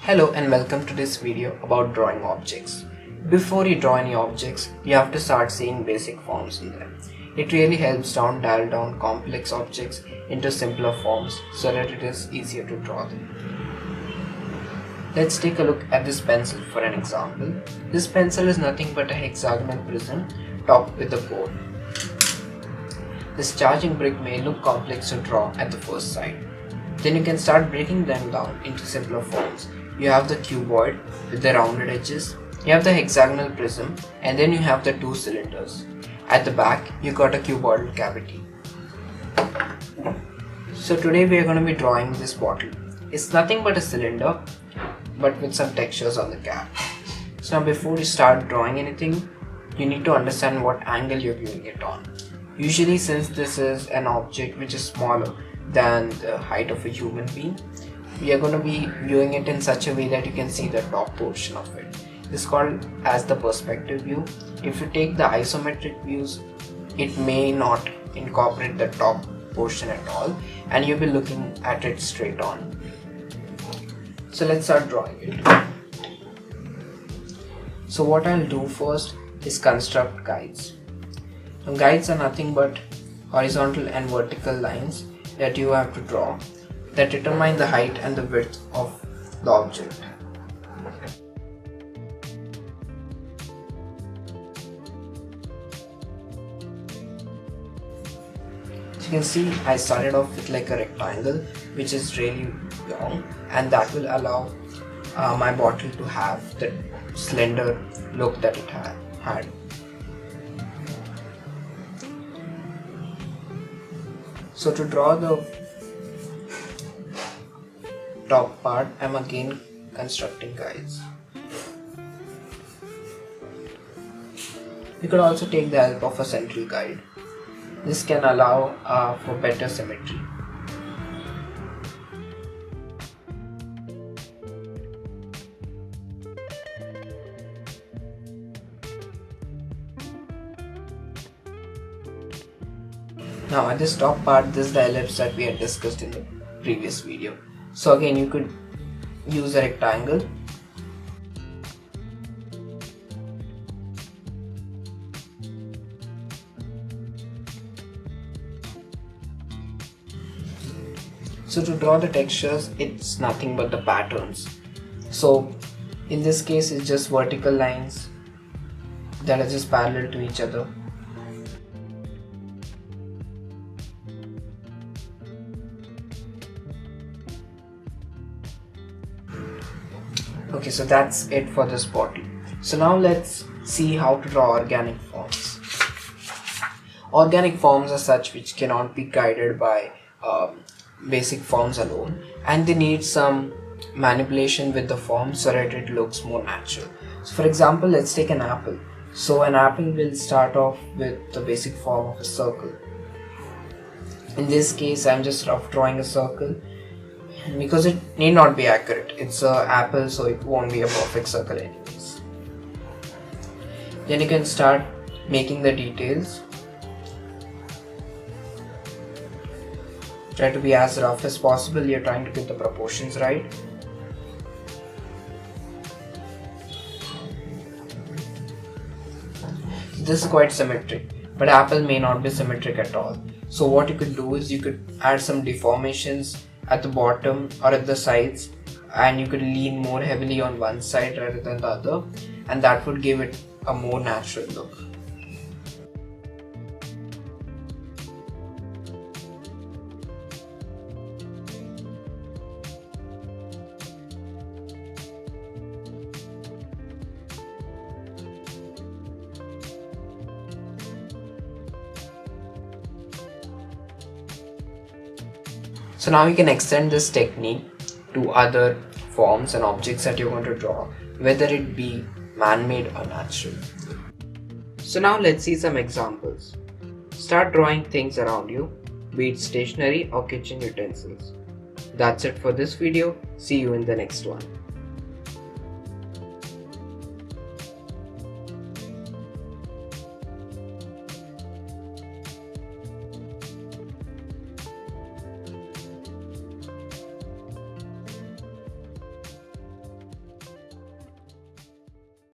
Hello and welcome to this video about drawing objects. Before you draw any objects, you have to start seeing basic forms in them. It really helps dial down complex objects into simpler forms so that it is easier to draw them. Let's take a look at this pencil for an example. This pencil is nothing but a hexagonal prism topped with a board. This charging brick may look complex to draw at the first sight. Then you can start breaking them down into simpler forms. You have the cuboid with the rounded edges, you have the hexagonal prism, and then you have the two cylinders. At the back, you got a cuboidal cavity. So today we are going to be drawing this bottle. It's nothing but a cylinder, but with some textures on the cap. So now before you start drawing anything, you need to understand what angle you're viewing it on. Usually, since this is an object which is smaller than the height of a human being, we are going to be viewing it in such a way that you can see the top portion of it. This is called as the perspective view. If you take the isometric views, it may not incorporate the top portion at all and you'll be looking at it straight on. So let's start drawing it. So what I'll do first is construct guides. Now, guides are nothing but horizontal and vertical lines that you have to draw that determine the height and the width of the object. So you can see I started off with like a rectangle which is really long, and that will allow my bottle to have the slender look that it had. So to draw the top part, I'm again constructing guides. You could also take the help of a central guide. This can allow for better symmetry. Now at this top part, this is the ellipse that we had discussed in the previous video. So again, you could use a rectangle. So to draw the textures, it's nothing but the patterns. So in this case, it's just vertical lines that are just parallel to each other. Okay, so that's it for this bottle. So now let's see how to draw organic forms. Organic forms are such which cannot be guided by basic forms alone, and they need some manipulation with the form so that it looks more natural. So for example, let's take an apple. So an apple will start off with the basic form of a circle. In this case, I'm just rough drawing a circle, because it need not be accurate. It's an apple, so it won't be a perfect circle anyways. Then you can start making the details. Try to be as rough as possible. You're trying to get the proportions right. This is quite symmetric, but apple may not be symmetric at all. So what you could do is you could add some deformations at the bottom or at the sides, and you could lean more heavily on one side rather than the other, and that would give it a more natural look. So now you can extend this technique to other forms and objects that you're going to draw, whether it be man-made or natural. So now let's see some examples. Start drawing things around you, be it stationery or kitchen utensils. That's it for this video. See you in the next one.